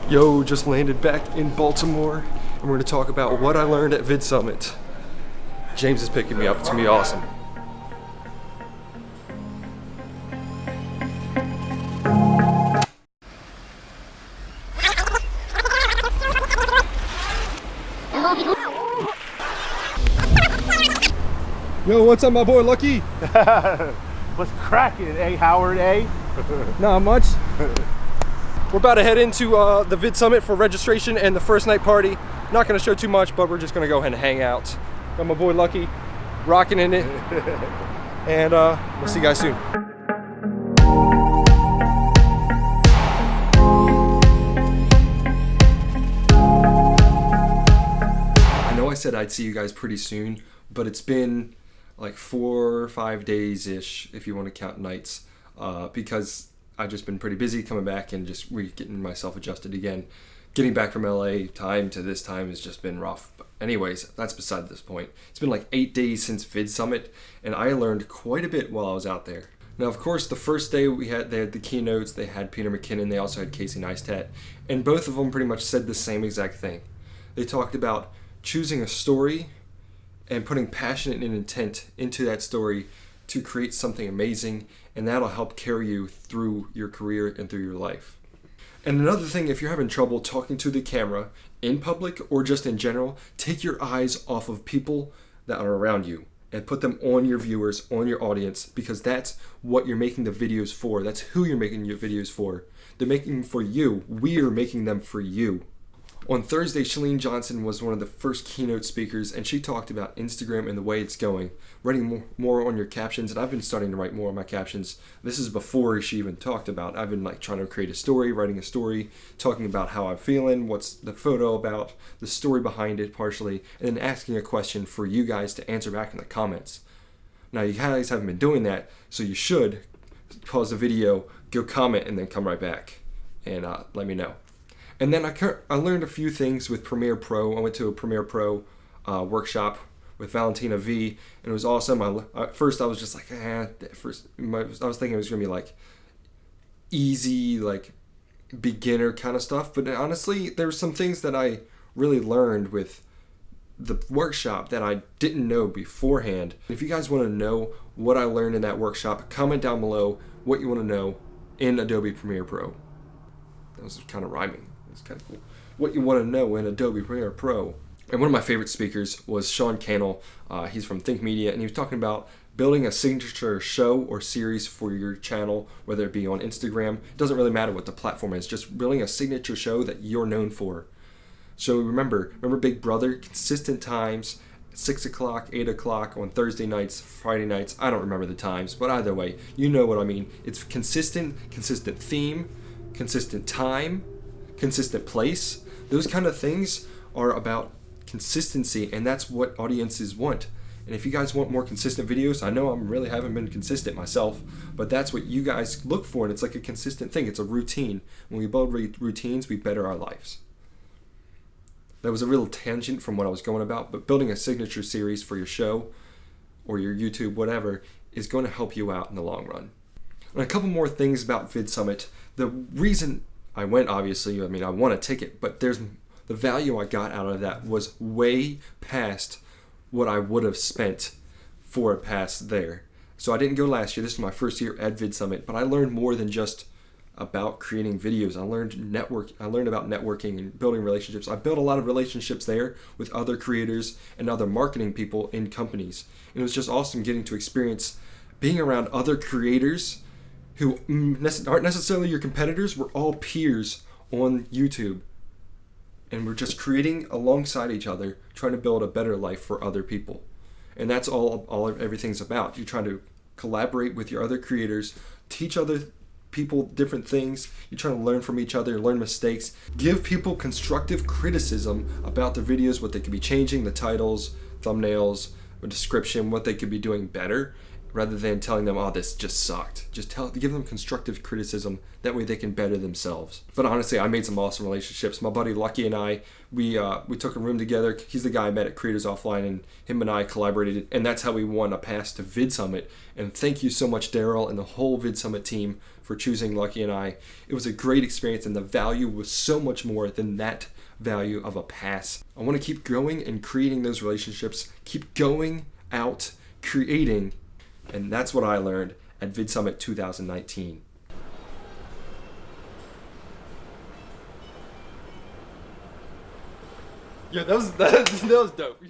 Yo, just landed back in Baltimore, and we're going to talk about what I learned at Vidsummit. James is picking me up. It's going to be awesome. Yo, what's up, my boy Lucky? What's cracking, Howard, Not much. We're about to head into the Vidsummit for registration and the first night party. Not going to show too much, but we're just going to go ahead and hang out. Got my boy Lucky, rocking in it. And we'll see you guys soon. I know I said I'd see you guys pretty soon, but it's been like 4 or 5 days-ish, if you want to count nights, because I've just been pretty busy coming back and just getting myself adjusted again. Getting back from LA time to this time has just been rough. But anyways, that's beside this point. It's been like 8 days since Vidsummit, and I learned quite a bit while I was out there. Now, of course, the first day they had the keynotes, they had Peter McKinnon, they also had Casey Neistat, and both of them pretty much said the same exact thing. They talked about choosing a story and putting passion and intent into that story to create something amazing, and that'll help carry you through your career and through your life. And another thing, if you're having trouble talking to the camera in public or just in general, take your eyes off of people that are around you and put them on your viewers, on your audience, because that's what you're making the videos for. That's who you're making your videos for. They're making them for you. We're making them for you. On Thursday, Chalene Johnson was one of the first keynote speakers, and she talked about Instagram and the way it's going, writing more on your captions, and I've been starting to write more on my captions. This is before she even talked about. I've been like trying to create a story, writing a story, talking about how I'm feeling, what's the photo about, the story behind it partially, and then asking a question for you guys to answer back in the comments. Now, you guys haven't been doing that, so you should pause the video, go comment, and then come right back and let me know. And then I learned a few things with Premiere Pro. I went to a Premiere Pro workshop with Valentina V, and it was awesome. At first I was just like, I was thinking it was going to be like easy, like beginner kind of stuff. But honestly, there were some things that I really learned with the workshop that I didn't know beforehand. If you guys want to know what I learned in that workshop, comment down below what you want to know in Adobe Premiere Pro. That was kind of rhyming. It's kind of cool. What you want to know in Adobe Premiere Pro. And one of my favorite speakers was Sean Cannell. He's from Think Media, and he was talking about building a signature show or series for your channel, whether it be on Instagram. It doesn't really matter what the platform is, just building a signature show that you're known for. So remember Big Brother, consistent times, 6 o'clock, 8 o'clock on Thursday nights, Friday nights. I don't remember the times, but either way, you know what I mean. It's consistent theme, consistent time, consistent place. Those kind of things are about consistency, and that's what audiences want. And if you guys want more consistent videos, I know haven't been consistent myself, but that's what you guys look for, and it's like a consistent thing. It's a routine. When we build routines, we better our lives. That was a real tangent from what I was going about, but building a signature series for your show or your YouTube, whatever, is going to help you out in the long run. And a couple more things about Vidsummit. The reason I went, obviously, I won a ticket, but the value I got out of that was way past what I would have spent for a pass there. So I didn't go last year. This is my first year at Vidsummit, but I learned more than just about creating videos. I learned about networking and building relationships. I built a lot of relationships there with other creators and other marketing people in companies. And it was just awesome getting to experience being around other creators who aren't necessarily your competitors. We're all peers on YouTube, and we're just creating alongside each other, trying to build a better life for other people. And that's all everything's about. You're trying to collaborate with your other creators, teach other people different things. You're trying to learn from each other, learn mistakes, give people constructive criticism about their videos, what they could be changing, the titles, thumbnails, the description, what they could be doing better, rather than telling them, oh, this just sucked. Just give them constructive criticism. That way they can better themselves. But honestly, I made some awesome relationships. My buddy Lucky and I, we took a room together. He's the guy I met at Creators Offline, and him and I collaborated, and that's how we won a pass to Vidsummit. And thank you so much, Daryl, and the whole Vidsummit team for choosing Lucky and I. It was a great experience, and the value was so much more than that value of a pass. I want to keep growing and creating those relationships, keep going out, creating, and that's what I learned at Vidsummit 2019. Yeah, that was dope.